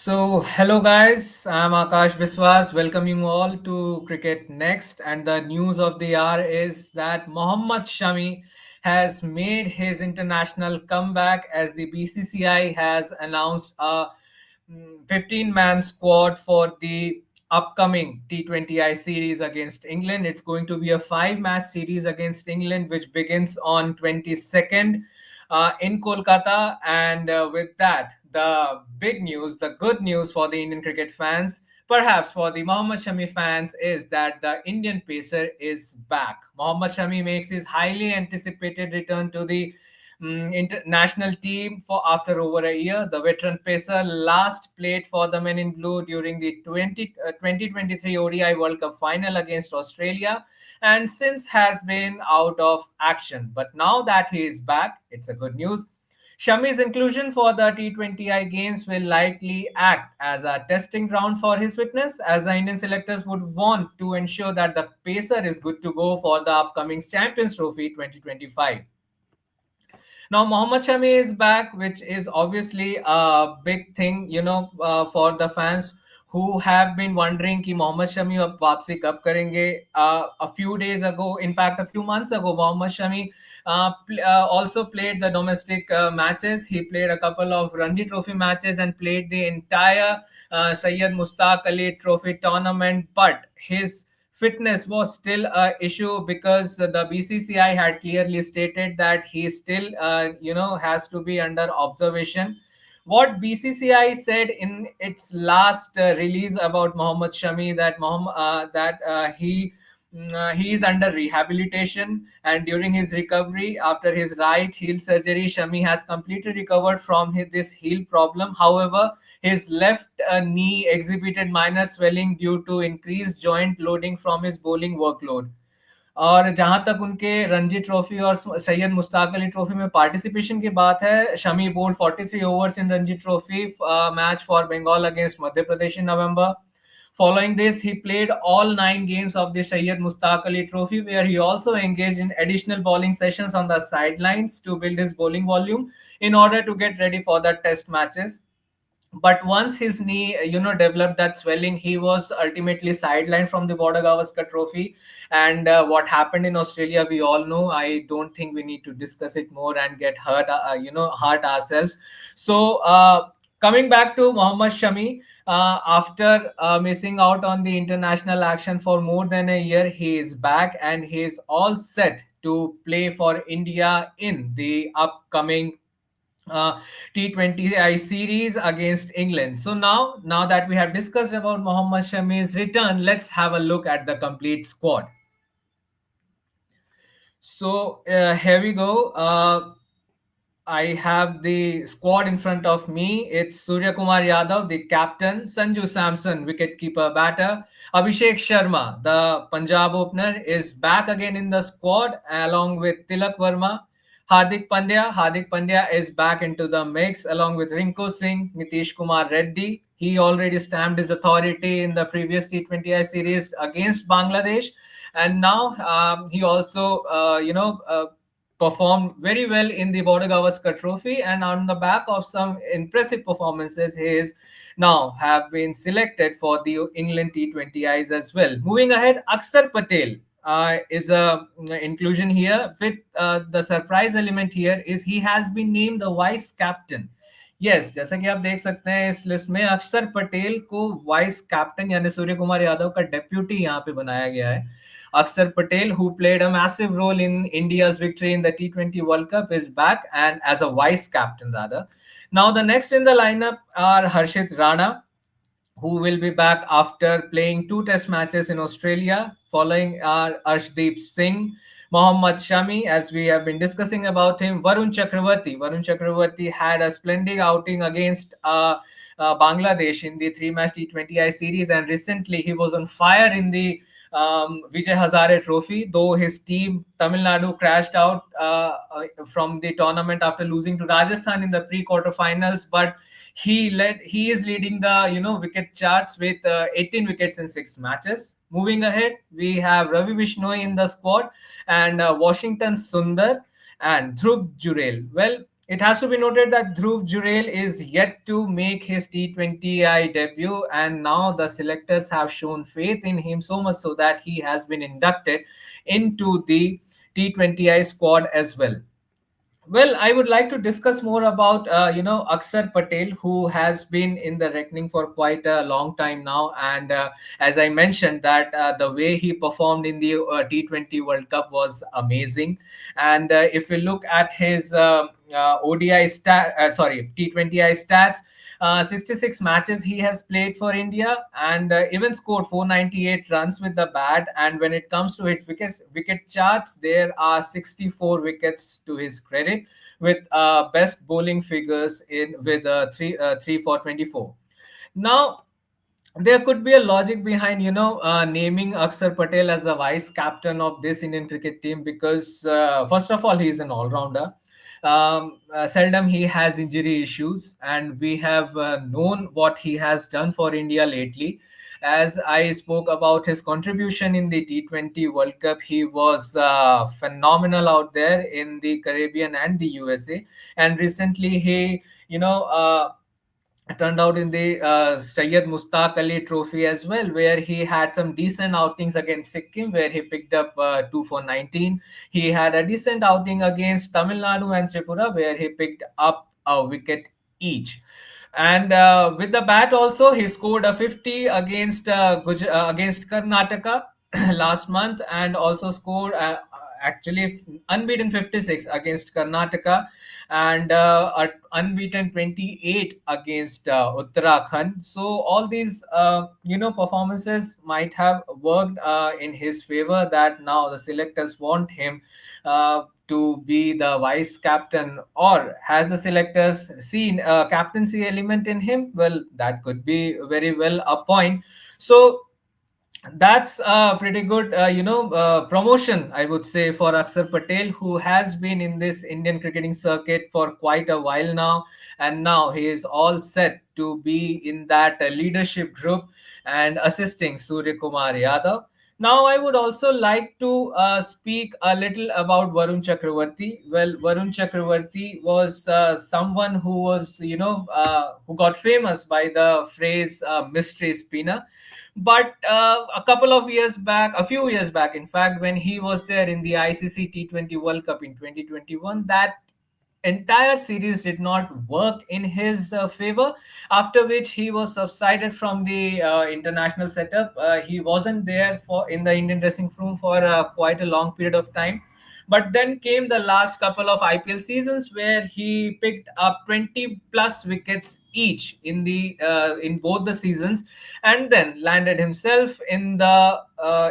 Hello guys, I'm Akash Biswas, welcoming you all to Cricket Next. And the news of the hour is that Mohammad Shami has made his international comeback as the BCCI has announced a 15-man squad for the upcoming T20I series against England. It's going to be a 5-match series against England, which begins on 22nd in Kolkata. And with that, the big news, the good news for the Indian cricket fans, perhaps for the Mohammad Shami fans, is that the Indian pacer is back. Mohammad Shami makes his highly anticipated return to the international team for after over a year. The veteran pacer last played for the Men in Blue during the 2023 ODI World Cup final against Australia and since has been out of action. But now that he is back, it's a good news. Shami's inclusion for the T20I games will likely act as a testing ground for his fitness, as the Indian selectors would want to ensure that the pacer is good to go for the upcoming Champions Trophy 2025. Now, Mohammad Shami is back, which is obviously a big thing, for the fans who have been wondering कि मोहम्मद शमी अब वापसी कब करेंगे. A few days ago, in fact, a few months ago, Mohammad Shami also played the domestic matches. He played a couple of Ranji Trophy matches and played the entire Syed Mustaq Ali Trophy tournament. But his fitness was still a issue because the BCCI had clearly stated that he still, has to be under observation. What BCCI said in its last release about Mohammad Shami that he is under rehabilitation, and during his recovery after his right heel surgery, Shami has completely recovered from this heel problem. However, his left knee exhibited minor swelling due to increased joint loading from his bowling workload. और जहां तक उनके Ranji trophy और Syed Mushtaq Ali trophy में participation की बात है, Shami bowled 43 overs in Ranji Trophy match for Bengal against Madhya Pradesh in November. Following this, he played all 9 games of the Syed Mustaq Ali Trophy, where he also engaged in additional bowling sessions on the sidelines to build his bowling volume in order to get ready for the test matches. But once his knee developed that swelling, he was ultimately sidelined from the Border Gavaskar Trophy. And what happened in Australia, we all know. I don't think we need to discuss it more and get hurt ourselves. Coming back to Mohammad Shami, after missing out on the international action for more than a year, he is back and he is all set to play for India in the upcoming T20I series against England. So now that we have discussed about Mohammad Shami's return, let's have a look at the complete squad. Here we go. I have the squad in front of me. It's Suryakumar Yadav, the captain; Sanju Samson, wicketkeeper batter; Abhishek Sharma, the Punjab opener, is back again in the squad along with Tilak Verma. Hardik Pandya. Hardik Pandya is back into the mix along with Rinku Singh, Nitish Kumar Reddy. He already stamped his authority in the previous T20I series against Bangladesh, and now he also, performed very well in the Border Gavaskar Trophy, and on the back of some impressive performances, he is now have been selected for the England T20Is as well. Moving ahead, Axar Patel is a inclusion here. With the surprise element here is he has been named the vice captain. Yes, जैसा कि आप देख सकते हैं इस list में अक्षर पटेल को वाइस कैप्टन यानी सूर्य कुमार यादव का डेप्यूटी यहाँ पे बनाया गया है. Axar Patel, who played a massive role in India's victory in the T20 World Cup, is back and as a vice captain rather. Now the next in the lineup are Harshit Rana, who will be back after playing 2 test matches in Australia. Following are Arshdeep Singh, Mohammad Shami, as we have been discussing about him, Varun Chakravarti. Varun Chakravarti had a splendid outing against Bangladesh in the 3-match T20I series, and recently he was on fire in the Vijay Hazare Trophy, though his team Tamil Nadu crashed out from the tournament after losing to Rajasthan in the pre-quarterfinals. But he is leading the wicket charts with 18 wickets in 6 matches. Moving ahead, we have Ravi Bishnoi in the squad and Washington Sundar and Dhruv Jurel. Well, It has to be noted that Dhruv Jurel is yet to make his T20I debut, and now the selectors have shown faith in him so much so that he has been inducted into the T20I squad as well. Well, I would like to discuss more about Axar Patel, who has been in the reckoning for quite a long time now, and as I mentioned, that the way he performed in the T20 World Cup was amazing. And if we look at his T20I stats. 66 matches he has played for India, and even scored 498 runs with the bat. And when it comes to his wicket charts, there are 64 wickets to his credit, with best bowling figures in with 3 for 24. Now, there could be a logic behind naming Akshar Patel as the vice captain of this Indian cricket team, because first of all, he is an all-rounder. Seldom he has injury issues, and we have known what he has done for India lately. As I spoke about his contribution in the T20 World Cup, he was phenomenal out there in the Caribbean and the USA. And recently, he you know turned out in the Syed Mustaq Ali Trophy as well, where he had some decent outings against Sikkim, where he picked up 2 for 19. He had a decent outing against Tamil Nadu and Tripura, where he picked up a wicket each. And with the bat also, he scored a 50 against Karnataka last month, and also scored actually unbeaten 56 against Karnataka, and a unbeaten 28 against Uttarakhand. So all these performances might have worked in his favor, that now the selectors want him to be the vice captain. Or has the selectors seen a captaincy element in him? Well, that could be very well a point. So that's a pretty good promotion, I would say, for Akshar Patel, who has been in this Indian cricketing circuit for quite a while now, and now he is all set to be in that leadership group and assisting Suryakumar Yadav. Now, I would also like to speak a little about Varun Chakravarti. Well, Varun Chakravarti was someone who was, who got famous by the phrase mystery spinner. But a few years back, in fact, when he was there in the ICC T20 World Cup in 2021, that entire series did not work in his favor, after which he was subsided from the international setup. He wasn't there for in the Indian dressing room for quite a long period of time. But then came the last couple of IPL seasons, where he picked up 20 plus wickets each in both the seasons, and then landed himself in the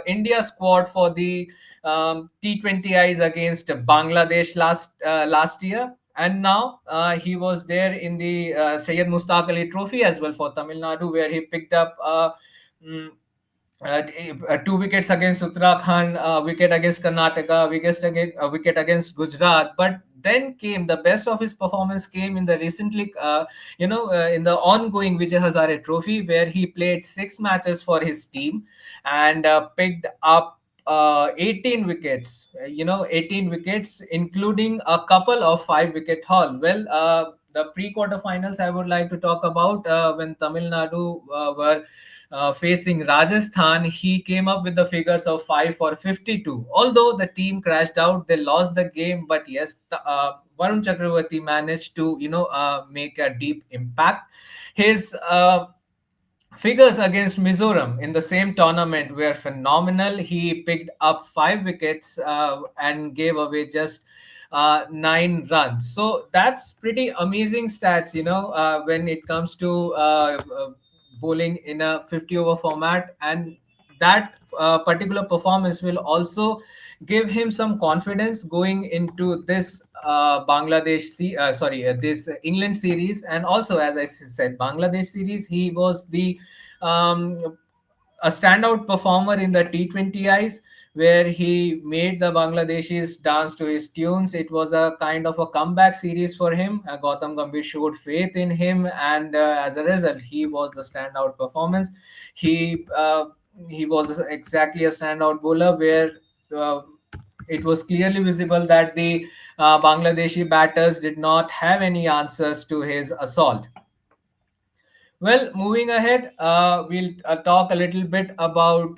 India squad for the T20Is against Bangladesh last year. And now he was there in the Syed Mustaq Ali Trophy as well for Tamil Nadu, where he picked up mm, 2 wickets against Uttarakhand, wicket against Karnataka, wicket against Gujarat. But then came the best of his performance came in the recently, in the ongoing Vijay Hazare Trophy, where he played 6 matches for his team and picked up 18 wickets. 18 wickets, including a couple of 5 wicket haul. Well, the pre-quarterfinals I would like to talk about, when Tamil Nadu were facing Rajasthan, he came up with the figures of 5 for 52. Although the team crashed out, they lost the game, but yes, Varun Chakravarti managed to make a deep impact. His figures against Mizoram in the same tournament were phenomenal. He picked up 5 wickets and gave away just 9 runs. So that's pretty amazing stats, when it comes to bowling in a 50 over format. And that particular performance will also give him some confidence going into this this England series. And also, as I said, Bangladesh series, he was the um, a standout performer in the T20Is, where he made the Bangladeshis dance to his tunes. It was a kind of a comeback series for him. Gautam Gambhir showed faith in him, and as a result, he was the standout performance. He uh, he was exactly a standout bowler, where uh, it was clearly visible that the Bangladeshi batters did not have any answers to his assault. Well, moving ahead, we'll talk a little bit about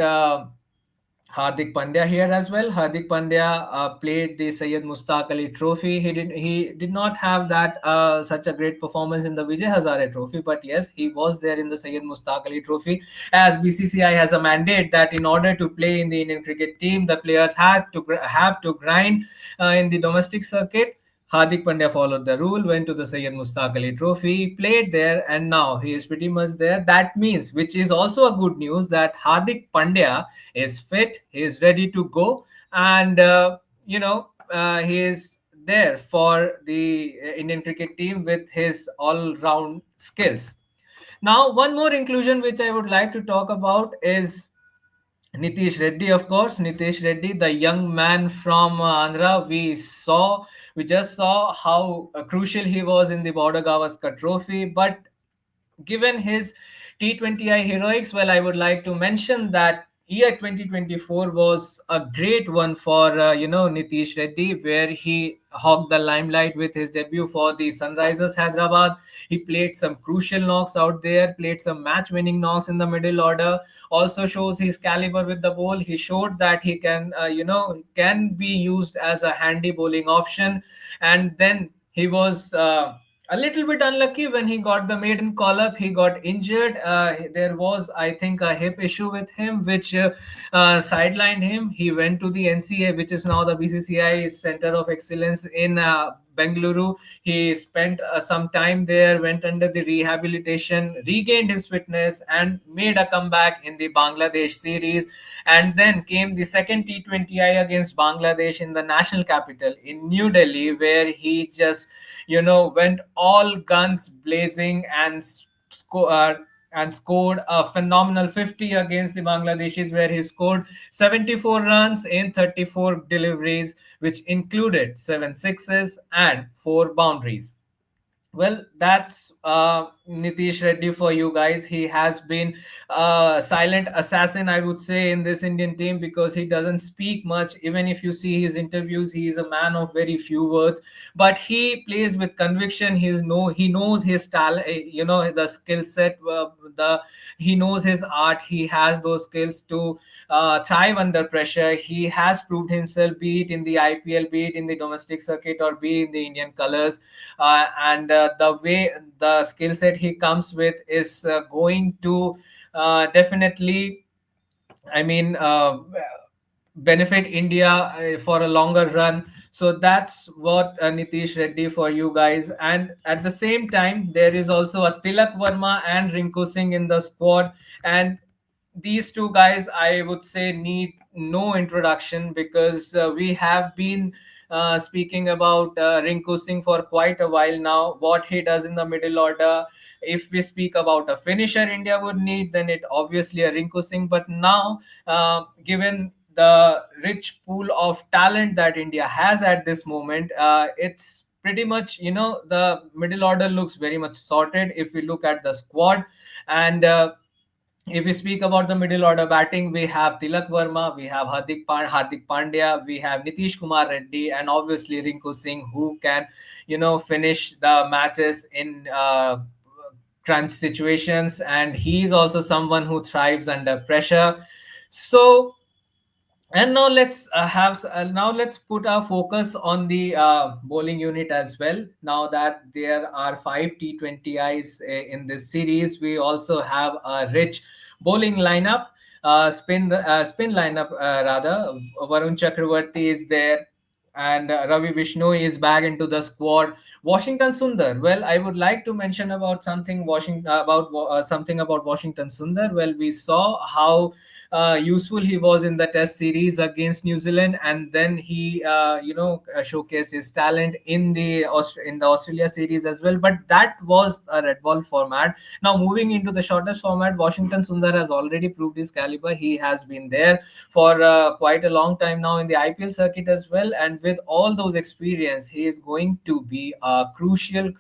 Hardik Pandya here as well. Hardik Pandya played the Syed Mustaq Ali Trophy. He did not have that such a great performance in the Vijay Hazare Trophy, but yes, he was there in the Syed Mustaq Ali Trophy. As BCCI has a mandate that in order to play in the Indian cricket team, the players have to grind in the domestic circuit. Hardik Pandya followed the rule, went to the Syed Mustaq Ali Trophy, played there, and now he is pretty much there. That means, which is also a good news, that Hardik Pandya is fit, he is ready to go, and he is there for the Indian cricket team with his all-round skills. Now, one more inclusion which I would like to talk about is Nitish Reddy, of course. Nitish Reddy, the young man from Andhra, we just saw how crucial he was in the Border Gavaskar Trophy. But given his T20I heroics, well, I would like to mention that year 2024 was a great one for Nitish Reddy, where he hogged the limelight with his debut for the Sunrisers Hyderabad. He played some crucial knocks out there, played some match-winning knocks in the middle order. Also shows his caliber with the ball. He showed that he can be used as a handy bowling option, and then he was. A little bit unlucky when he got the maiden call up. He got injured. There was, I think, a hip issue with him, which sidelined him. He went to the NCA, which is now the BCCI Center of Excellence in Bengaluru. He spent some time there, went under the rehabilitation, regained his fitness, and made a comeback in the Bangladesh series. And then came the second T20I against Bangladesh in the national capital in New Delhi, where he just went all guns blazing and scored a phenomenal 50 against the Bangladeshis, where he scored 74 runs in 34 deliveries, which included 7 sixes and 4 boundaries. Well, that's Nitish Reddy for you guys. He has been a silent assassin, I would say, in this Indian team, because he doesn't speak much. Even if you see his interviews, he is a man of very few words, but he plays with conviction. He knows his talent, the skill set. He knows his art. He has those skills to thrive under pressure. He has proved himself, be it in the IPL, be it in the domestic circuit, or be in the Indian colors. And the way the skill set he comes with is going to definitely, I mean, benefit India for a longer run. So that's what Nitish Reddy for you guys. And at the same time, there is also a Tilak Verma and Rinku Singh in the squad. And these two guys, I would say, need no introduction, because we have been speaking about Rinku Singh for quite a while now. What he does in the middle order, if we speak about a finisher India would need, then it obviously a Rinku Singh. But now, given the rich pool of talent that India has at this moment, it's pretty much, the middle order looks very much sorted if we look at the squad. And if we speak about the middle order batting, we have Tilak Verma, we have Hardik Pandya, we have Nitish Kumar Reddy, and obviously Rinku Singh, who can, finish the matches in crunch situations. And he's also someone who thrives under pressure. So, and now let's put our focus on the bowling unit as well. Now that there are 5 T20Is in this series, we also have a rich bowling lineup, spin lineup rather. Varun Chakravarti is there, and Ravi Vishnu is back into the squad. Washington Sundar. Well, I would like to mention about something about Washington Sundar. Well, we saw how useful he was in the Test series against New Zealand, and then he, showcased his talent in the Australia series as well. But that was a red ball format. Now, moving into the shortest format, Washington Sundar has already proved his caliber. He has been there for quite a long time now in the IPL circuit as well, and with all those experience, he is going to be a crucial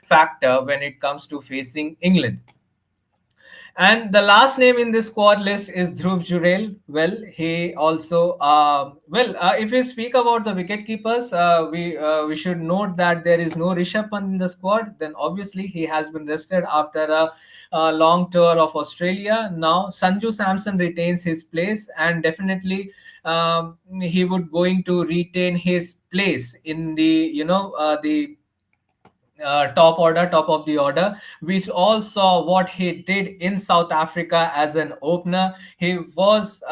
factor when it comes to facing England. And the last name in this squad list is Dhruv Jurel. Well, he also if we speak about the wicket keepers, we should note that there is no Rishabh Pant in the squad. Then obviously he has been rested after a long tour of Australia. Now Sanju Samson retains his place, and definitely he would going to retain his place in the top of the order. We all saw what he did in South Africa as an opener. He was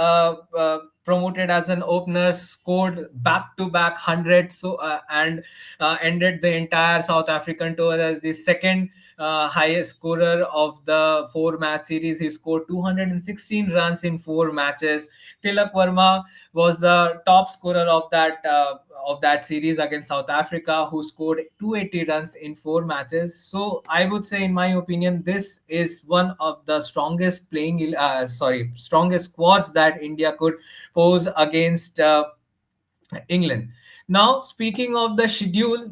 promoted as an opener, scored back to back hundreds, and ended the entire South African tour as the second highest scorer of the four match series. He scored 216 runs in four matches. Tilak Verma was the top scorer of that series against South Africa, who scored 280 runs in four matches. So I would say, in my opinion, this is one of the strongest squads that India could pose against England. Now, speaking of the schedule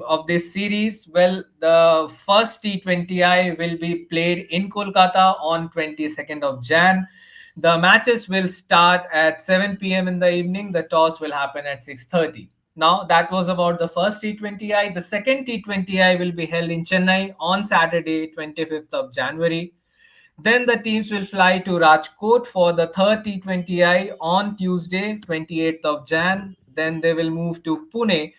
of this series, well, the first T20I will be played in Kolkata on 22nd of Jan. The matches will start at 7 p.m. in the evening. The toss will happen at 6:30. Now, that was about the first T20I. The second T20I will be held in Chennai on Saturday, 25th of January. Then the teams will fly to Rajkot for the third T20I on Tuesday, 28th of Jan. Then they will move to Pune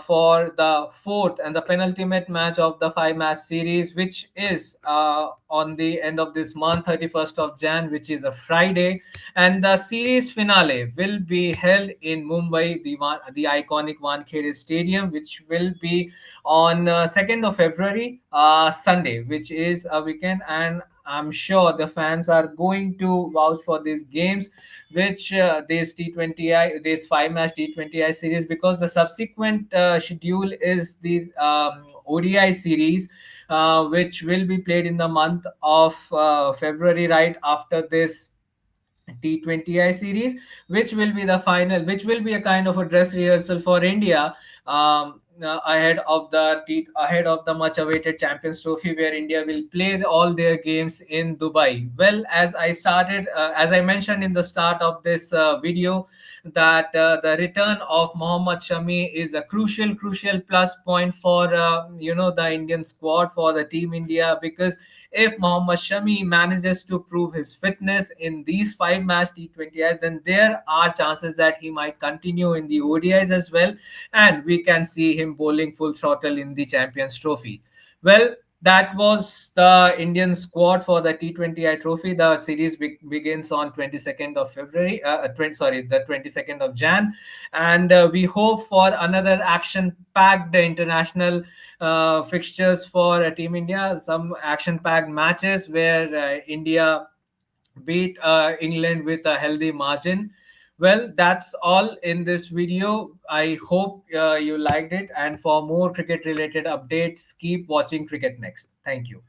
for the fourth and the penultimate match of the five-match series, which is on the end of this month, 31st of Jan, which is a Friday. And the series finale will be held in Mumbai, the iconic Wankhede Stadium, which will be on 2nd of February, Sunday, which is a weekend. And I'm sure the fans are going to vouch for these games, which this T20I, this five-match T20I series, because the subsequent schedule is the ODI series, which will be played in the month of February, right after this T20I series, which will be the final, which will be a kind of a dress rehearsal for India, ahead of the much awaited Champions Trophy, where India will play all their games in Dubai. Well, as I mentioned in the start of this video, that the return of Mohammad Shami is a crucial plus point for the Indian squad, for the team India, because if Mohammad Shami manages to prove his fitness in these five-match T20Is, then there are chances that he might continue in the ODIs as well, and we can see him bowling full throttle in the Champions Trophy. Well, that was the Indian squad for the T20I trophy. The series begins on 22nd of February, 20, sorry, the 22nd of Jan. And we hope for another action-packed international fixtures for Team India, some action-packed matches where India beat England with a healthy margin. Well, that's all in this video. I hope you liked it. And for more cricket related updates, keep watching Cricket Next. Thank you.